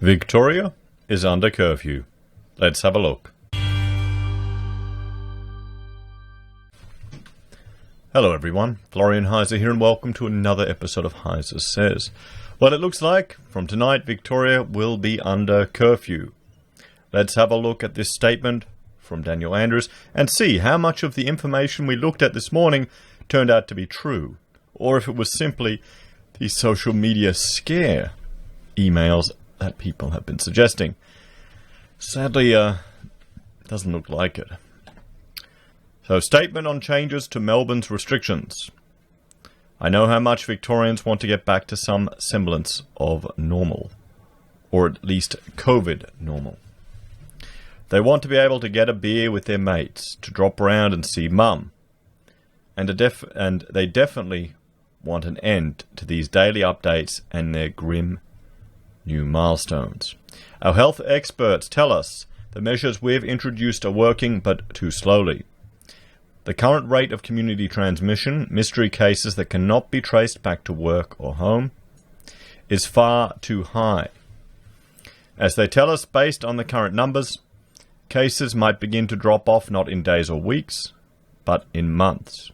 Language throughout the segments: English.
Victoria is under curfew. Let's have a look. Hello everyone, Florian.Heise here and welcome to another episode of HeiseSays. Well, it looks like from tonight Victoria will be under curfew. Let's have a look at this statement from Daniel Andrews and see how much of the information we looked at this morning turned out to be true, or if it was simply the social media scare emails that people have been suggesting. Sadly, doesn't look like it. So, statement on changes to Melbourne's restrictions. I know how much Victorians want to get back to some semblance of normal, or at least COVID normal. They want to be able to get a beer with their mates, to drop around and see mum. And they definitely want an end to these daily updates and their grim new milestones. Our health experts tell us the measures we've introduced are working, but too slowly. The current rate of community transmission, mystery cases that cannot be traced back to work or home, is far too high. As they tell us, based on the current numbers, cases might begin to drop off not in days or weeks, but in months.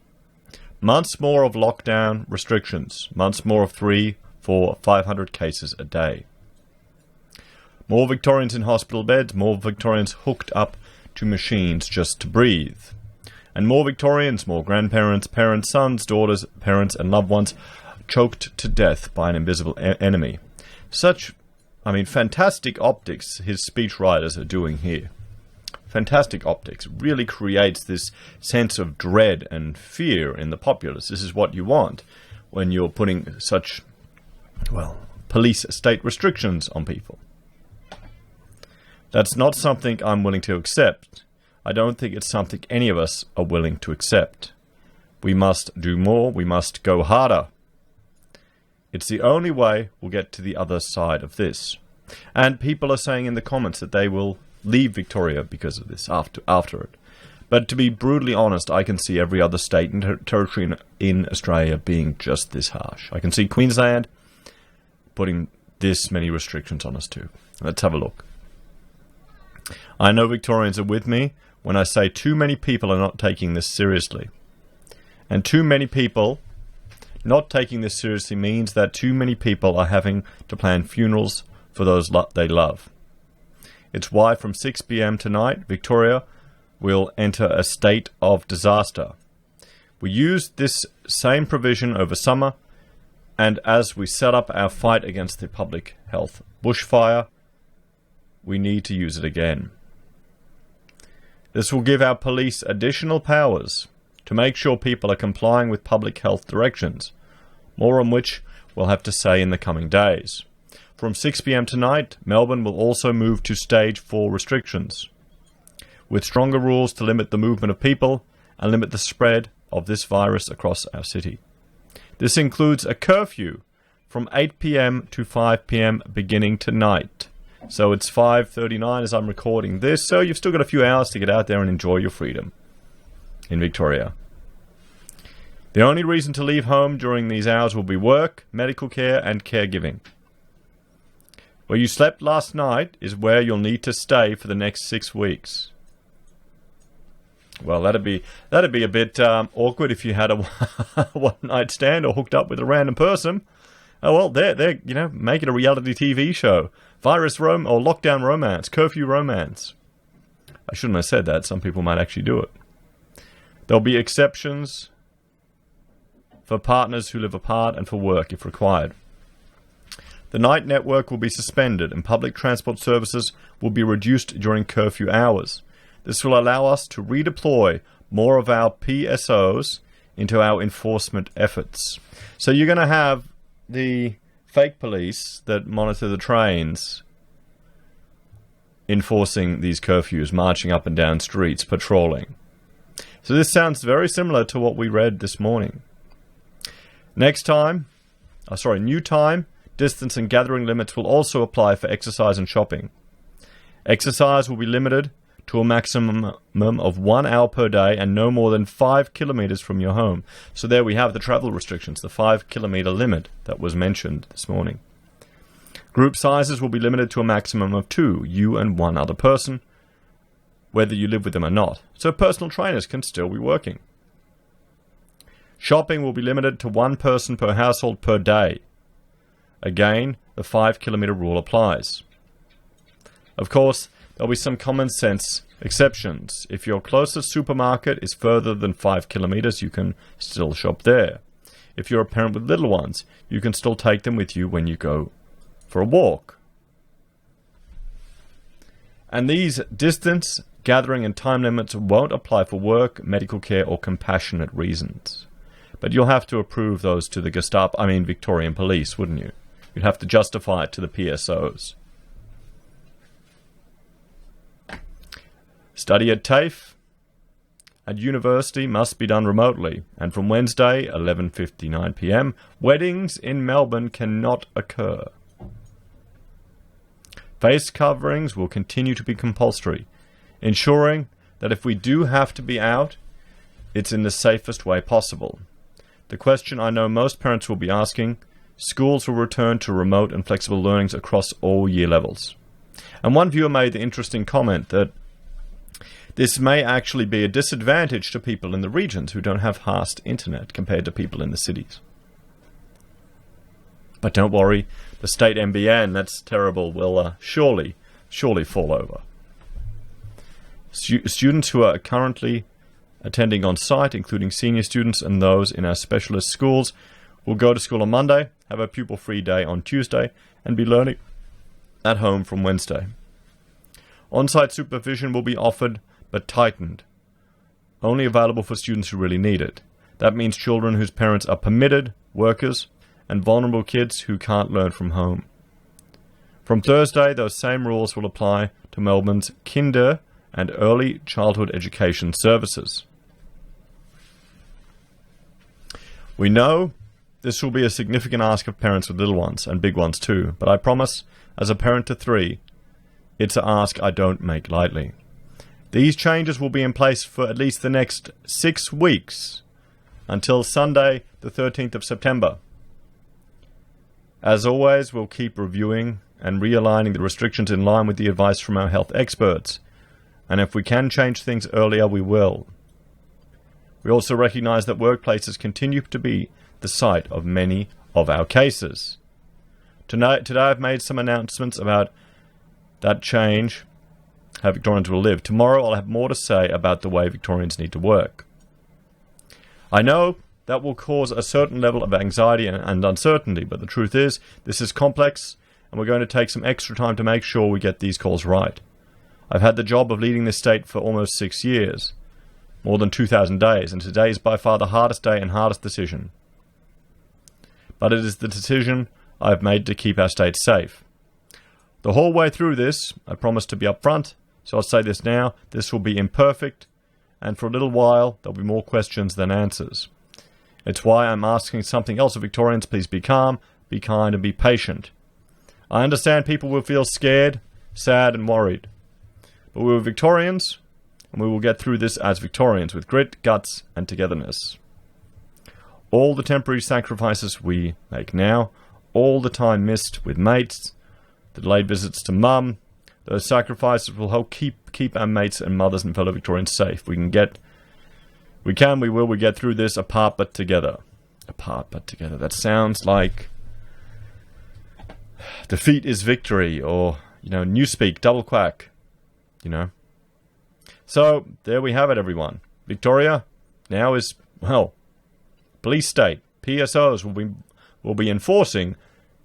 Months more of lockdown restrictions, months more of 300, 400, 500 cases a day. More Victorians in hospital beds, more Victorians hooked up to machines just to breathe. And more Victorians, more grandparents, parents, sons, daughters, parents and loved ones choked to death by an invisible enemy. Fantastic optics his speechwriters are doing here. Fantastic optics. Really creates this sense of dread and fear in the populace. This is what you want when you're putting such, police state restrictions on people. That's not something I'm willing to accept. I don't think it's something any of us are willing to accept. We must do more. We must go harder. It's the only way we'll get to the other side of this. And people are saying in the comments that they will leave Victoria because of this after it. But to be brutally honest, I can see every other state and territory in Australia being just this harsh. I can see Queensland putting this many restrictions on us too. Let's have a look. I know Victorians are with me when I say too many people are not taking this seriously. And too many people not taking this seriously means that too many people are having to plan funerals for those they love. It's why from 6 p.m. tonight, Victoria will enter a state of disaster. We used this same provision over summer, and as we set up our fight against the public health bushfire, we need to use it again. This will give our police additional powers to make sure people are complying with public health directions, more on which we'll have to say in the coming days. From 6 p.m. tonight, Melbourne will also move to Stage 4 restrictions, with stronger rules to limit the movement of people and limit the spread of this virus across our city. This includes a curfew from 8 p.m. to 5 p.m. beginning tonight. So it's 5:39 as I'm recording this, so you've still got a few hours to get out there and enjoy your freedom in Victoria. The only reason to leave home during these hours will be work, medical care and caregiving. Where you slept last night is where you'll need to stay for the next 6 weeks. Well, that'd be a bit awkward if you had a one-night stand or hooked up with a random person. Oh well, they're make it a reality TV show. Virus or lockdown romance, curfew romance. I shouldn't have said that. Some people might actually do it. There'll be exceptions for partners who live apart and for work if required. The night network will be suspended and public transport services will be reduced during curfew hours. This will allow us to redeploy more of our PSOs into our enforcement efforts. So you're going to have the fake police that monitor the trains enforcing these curfews, marching up and down streets, patrolling. So this sounds very similar to what we read this morning. New time, distance and gathering limits will also apply for exercise and shopping. Exercise will be limited to a maximum of 1 hour per day and no more than 5 kilometers from your home. So there we have the travel restrictions, the 5 kilometer limit that was mentioned this morning. Group sizes will be limited to a maximum of 2, you and one other person, whether you live with them or not. So personal trainers can still be working. Shopping will be limited to 1 person per household per day. Again, the 5-kilometre rule applies. Of course, there'll be some common sense exceptions. If your closest supermarket is further than 5 kilometres, you can still shop there. If you're a parent with little ones, you can still take them with you when you go for a walk. And these distance, gathering and time limits won't apply for work, medical care or compassionate reasons. But you'll have to approve those to the Victorian police, wouldn't you? You'd have to justify it to the PSOs. Study at TAFE at university must be done remotely, and from Wednesday, 11:59 p.m, weddings in Melbourne cannot occur. Face coverings will continue to be compulsory, ensuring that if we do have to be out, it's in the safest way possible. The question I know most parents will be asking: schools will return to remote and flexible learnings across all year levels. And one viewer made the interesting comment that this may actually be a disadvantage to people in the regions who don't have fast internet compared to people in the cities. But don't worry, the state NBN, that's terrible, will surely fall over. Students who are currently attending on site, including senior students and those in our specialist schools, will go to school on Monday, have a pupil-free day on Tuesday, and be learning at home from Wednesday. On-site supervision will be offered but tightened, only available for students who really need it. That means children whose parents are permitted, workers, and vulnerable kids who can't learn from home. From Thursday, those same rules will apply to Melbourne's kinder and early childhood education services. We know this will be a significant ask of parents with little ones, and big ones too, but I promise, as a parent to 3, it's an ask I don't make lightly. These changes will be in place for at least the next 6 weeks, until Sunday, the 13th of September. As always, we'll keep reviewing and realigning the restrictions in line with the advice from our health experts, and if we can change things earlier, we will. We also recognize that workplaces continue to be the site of many of our cases. Today I've made some announcements about that change, how Victorians will live. Tomorrow I'll have more to say about the way Victorians need to work. I know that will cause a certain level of anxiety and uncertainty, but the truth is, this is complex, and we're going to take some extra time to make sure we get these calls right. I've had the job of leading this state for almost 6 years, more than 2,000 days, and today is by far the hardest day and hardest decision. But it is the decision I've made to keep our state safe. The whole way through this, I promise to be upfront, so I'll say this now, this will be imperfect, and for a little while there'll be more questions than answers. It's why I'm asking something else of Victorians: please be calm, be kind, and be patient. I understand people will feel scared, sad, and worried. But we're Victorians, and we will get through this as Victorians with grit, guts, and togetherness. All the temporary sacrifices we make now, all the time missed with mates, the delayed visits to mum, those sacrifices will help keep our mates and mothers and fellow Victorians safe. We get through this apart but together. Apart but together. That sounds like defeat is victory, or, newspeak, double quack, So, there we have it, everyone. Victoria now is, police state. PSOs will be enforcing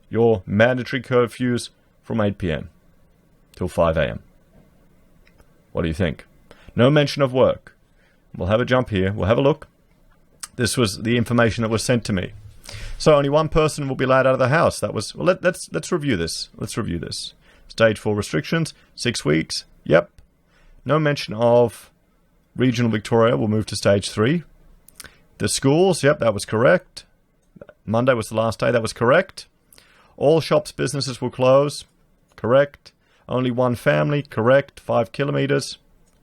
your mandatory curfews from 8 p.m. till 5 a.m. What do you think? No mention of work. We'll have a jump here. We'll have a look. This was the information that was sent to me. So only one person will be allowed out of the house. That was, let's review this. Let's review this. Stage 4 restrictions, 6 weeks. Yep. No mention of regional Victoria. We'll move to stage 3. The schools, yep, that was correct. Monday was the last day. That was correct. All shops, businesses will close. Correct. Only one family. Correct. 5 kilometres.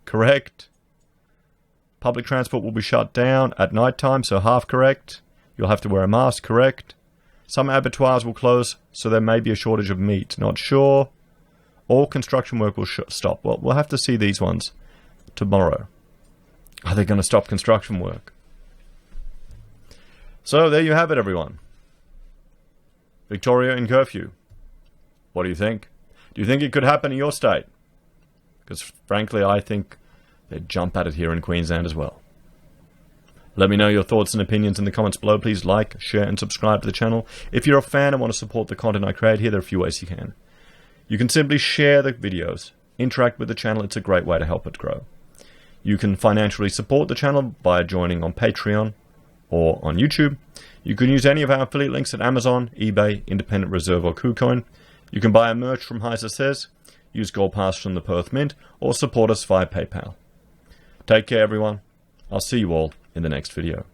Correct. Public transport will be shut down at night time, so half correct. You'll have to wear a mask. Correct. Some abattoirs will close, so there may be a shortage of meat. Not sure. All construction work will stop. Well, we'll have to see these ones tomorrow. Are they going to stop construction work? So there you have it, everyone. Victoria in curfew. What do you think? Do you think it could happen in your state? Because frankly, I think they'd jump at it here in Queensland as well. Let me know your thoughts and opinions in the comments below. Please like, share, and subscribe to the channel. If you're a fan and want to support the content I create here, there are a few ways you can. You can simply share the videos, interact with the channel. It's a great way to help it grow. You can financially support the channel by joining on Patreon or on YouTube. You can use any of our affiliate links at Amazon, eBay, Independent Reserve, or Kucoin. You can buy our merch from HeiseSays, use Gold Pass from the Perth Mint, or support us via PayPal. Take care, everyone. I'll see you all in the next video.